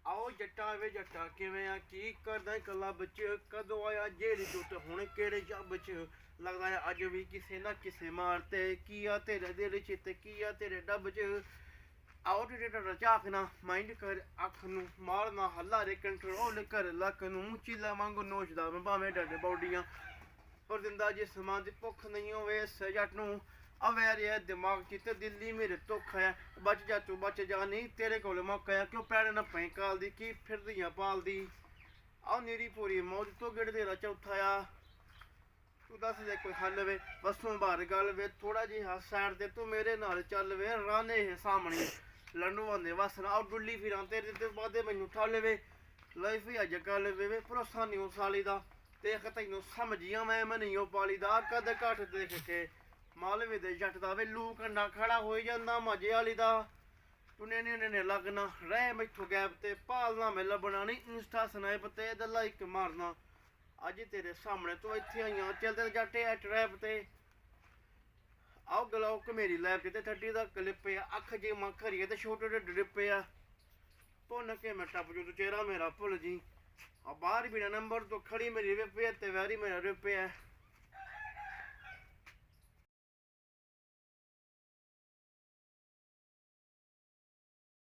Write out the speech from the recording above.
ਆਓ ਜੱਟਾ ਵੇ ਜੱਟਾ ਕਿਵੇਂ ਆ ਕੀ ਕਰਦਾ ਕਲੱਬ ਚ ਕਦੋਂ ਆਇਆ ਜਿਹੜੀ ਟੁੱਟ ਹੁਣ ਕਿਹੜੇ ਜੱਬ ਚ ਲੱਗਦਾ ਹੈ ਅੱਜ ਵੀ ਕਿਸੇ ਨਾ ਕਿਸੇ ਮਾਰਤੇ ਕੀ ਆ ਤੇਰੇ ਦਿਲ ਚ ਤੇ ਕੀ ਆ ਤੇਰੇ ਡੱਬ ਚ ਆਓ ਤੇ ਝਾਕਣਾ ਮਾਈਂਡ ਕਰ ਅੱਖ ਨੂੰ ਮਾਰਨਾ ਹੱਲਾ ਰੇ ਕੰਟਰੋਲ ਕਰ ਲੱਕ ਨੂੰ ਚੀਲਾ ਵਾਂਗੂ ਨੋਚਦਾ ਮੈਂ ਭਾਵੇਂ ਡੱਡ ਬੌਡੀਆਂ ਪਰ ਦਿੰਦਾ ਜੇ ਸਮਾਂ ਦੀ ਭੁੱਖ ਨਹੀਂ ਹੋਵੇ ਇਸ ਜੱਟ ਨੂੰ ਅਵੇਰ ਹੈ ਦਿਮਾਗ ਚ ਤੇ ਦਿੱਲੀ ਮੇਰੇ ਧੋਖ ਹੈ ਬਚ ਜਾ ਤੂੰ ਬਚ ਜਾ ਨਹੀਂ ਤੇਰੇ ਕੋਲ ਮੌਕਾ ਹੈ ਕਿਉਂ ਪੈੜ ਨਾ ਪੈ ਕਾਲਦੀ ਕੀ ਫਿਰਦੀਆਂ ਪਾਲਦੀ ਆਹ ਨੀਰੀ ਪੂਰੀ ਮੌਜ ਤੋਂ ਗਿੜ ਤੇਰਾ ਚੌਥਾ ਆ ਤੂੰ ਦੱਸ ਦੇ ਕੋਈ ਹੱਲ ਵੇ ਬਸੋਂ ਬਾਹਰ ਗੱਲ ਵੇ ਥੋੜਾ ਜਿਹਾ ਸਾਈਡ ਤੇ ਤੂੰ ਮੇਰੇ ਨਾਲ ਚੱਲ ਵੇ ਰਾਨੇ ਹੈ ਸਾਹਮਣੇ ਲੰਡੂਆਂ ਦੇ ਵਸਣਾ ਆਹ ਡੁੱਲੀ ਫਿਰਾਂ ਤੇਰੇ ਤੇ ਬਾਦੇ ਮੈਨੂੰ ਠੱਲ ਵੇ ਲਾਈਫ ਹੀ ਅੱਜ ਕੱਲ ਵੇ ਭਰੋਸਾ ਨਹੀਂ ਉਸ ਸਾਲੀ ਦਾ ਦੇਖ ਤੈਨੂੰ ਸਮਝੀਆਂ ਮੈਂ ਨਹੀਂ ਉਹ ਪਾਲੀ ਦਾ ਕਦ ਘੱਟ ਦੇਖ ਕੇ ਮਾਲਵੇ ਦੇ ਜੱਟ ਦਾ ਵੇ ਲੂ ਕੰਡਾ ਖੜਾ ਹੋਈ ਜਾਂਦਾ ਮਜੇ ਵਾਲੀ ਦਾ ਤੂੰ ਨੇ ਲੱਗਣਾ ਰਹਿ ਮੈਥੋਂ ਗੈਪ ਤੇ ਭਾਲਣਾ ਮੈਂ ਲੱਭਣਾ ਨਹੀਂ ਇੰਸਟਾ ਸਨੈਪ ਤੇ ਇਹਦਾ ਲਾਈਕ ਮਾਰਨਾ ਅੱਜ ਤੇਰੇ ਸਾਹਮਣੇ ਤੂੰ ਇੱਥੇ ਆਈਆਂ ਚੱਲਦੇ ਜੱਟੇ ਐ ਟਰੈਪ ਤੇ ਆਓ ਗਲੋਕ ਮੇਰੀ ਲੈਬ ਤੇ 30 ਦਾ ਕਲਿੱਪ ਆ ਅੱਖ ਜੇ ਮਾਂ ਖਰੀਏ ਤੇ ਛੋਟੇ ਛੋਟੇ ਡ੍ਰਿਪ ਆ ਭੁੰਨ ਕੇ ਮੈਂ ਟੱਪ ਜੂ ਤੂੰ ਚਿਹਰਾ ਮੇਰਾ ਭੁੱਲ ਜੀ ਆ ਬਾਹਰ ਬਿਨਾ ਨੰਬਰ ਤੋਂ ਖੜੀ ਮੇਰੀ ਰਿਪ ਤੇ ਵੈਰੀ ਮੇਰਾ ਰਿਪ ਆ